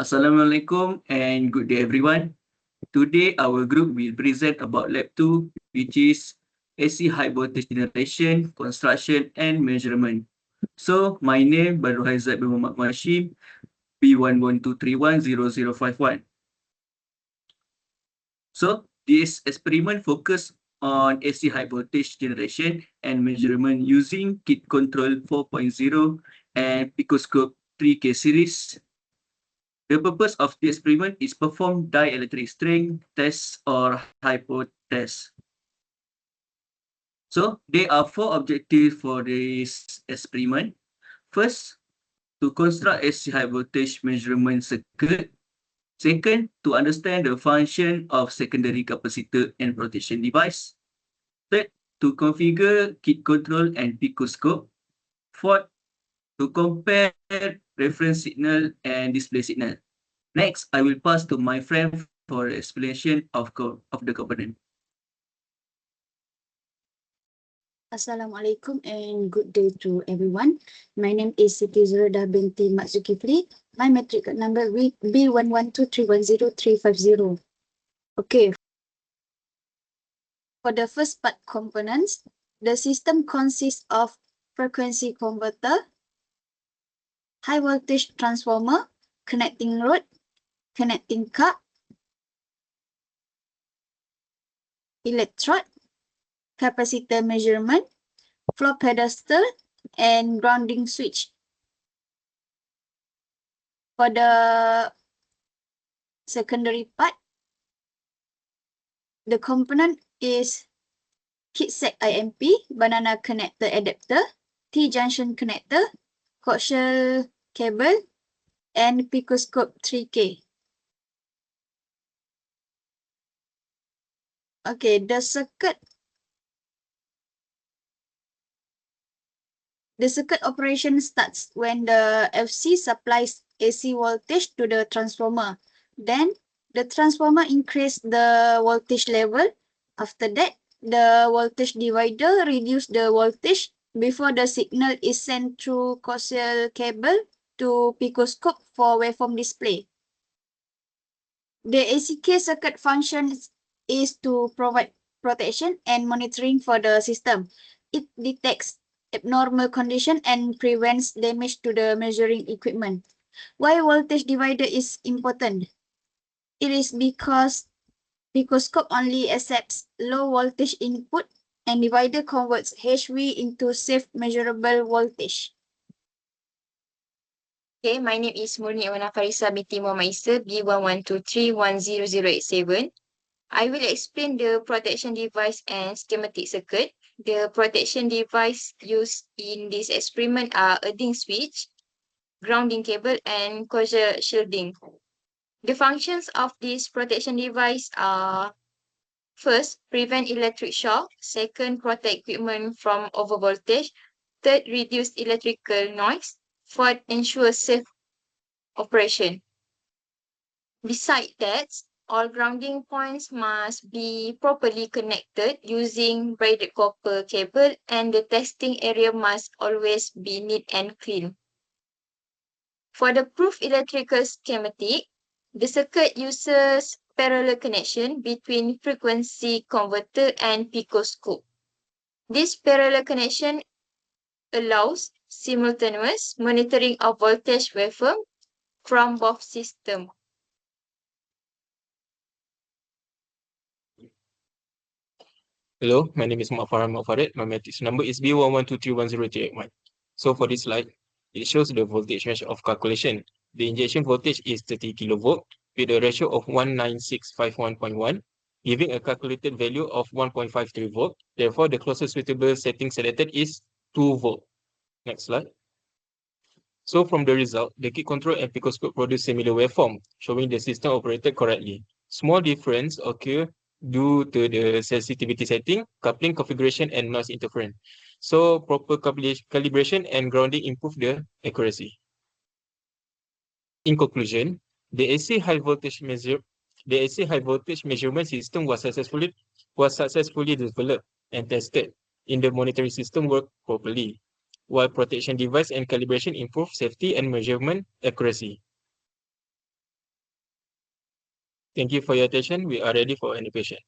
Assalamualaikum and good day everyone. Today our group will present about Lab 2, which is AC high voltage generation, construction and measurement. So my name Badrul Haizat bin Muhammad Mashim, B1123100051. So this experiment focus on AC high voltage generation and measurement using Kit Control 4.0 and Picoscope 3K series. The purpose of the experiment is perform dielectric strength test or hypo test. So there are four objectives for this experiment. First, to construct AC high voltage measurement circuit. Second, to understand the function of secondary capacitor and protection device. Third, to configure kit control and picoscope. Fourth, to compare reference signal and display signal. Next, I will pass to my friend for explanation of the component. Assalamualaikum and good day to everyone. My name is Siti Zuraida binti Mak Zulkifli. My matric number B1123100350. Okay. For the first part components, the system consists of frequency converter, high voltage transformer, connecting rod, connecting card, electrode, capacitor measurement, floor pedestal, and grounding switch. For the secondary part, the component is KitSec IMP, banana connector adapter, T-junction connector, coaxial cable, and Picoscope 3K. Okay, the circuit operation starts when the FC supplies AC voltage to the transformer. Then the transformer increases the voltage level. After that, the voltage divider reduces the voltage before the signal is sent through coaxial cable to picoscope for waveform display. The ACK circuit function is to provide protection and monitoring for the system. It detects abnormal condition and prevents damage to the measuring equipment. Why voltage divider is important? It is because picoscope only accepts low voltage input and divider converts HV into safe measurable voltage. Okay, my name is Murni Awana Farisa binti Muhammad Isa, B1123100087. I will explain the protection device and schematic circuit. The protection device used in this experiment are earthing switch, grounding cable, and coaxial shielding. The functions of this protection device are: first, prevent electric shock. Second, protect equipment from overvoltage. Third, reduce electrical noise. Fourth, ensure safe operation. Besides that, all grounding points must be properly connected using braided copper cable, and the testing area must always be neat and clean. For the proof electrical schematic, the circuit uses parallel connection between frequency converter and picoscope. This parallel connection allows simultaneous monitoring of voltage waveform from both systems. Hello, my name is Farhan Farid. My matrix number is B11231081. So for this slide, it shows the voltage range of calculation. The injection voltage is 30 kV with a ratio of 19651.1, giving a calculated value of 1.53 volt. Therefore, the closest suitable setting selected is 2 volt. Next slide. So from the result, the kit control and picoscope produce similar waveform, showing the system operated correctly. Small difference occur due to the sensitivity setting, coupling configuration, and noise interference. So proper calibration and grounding improve the accuracy. In conclusion, the AC high voltage measurement system was successfully developed and tested in the monitoring system work properly, while protection device and calibration improve safety and measurement accuracy. Thank you for your attention. We are ready for any question.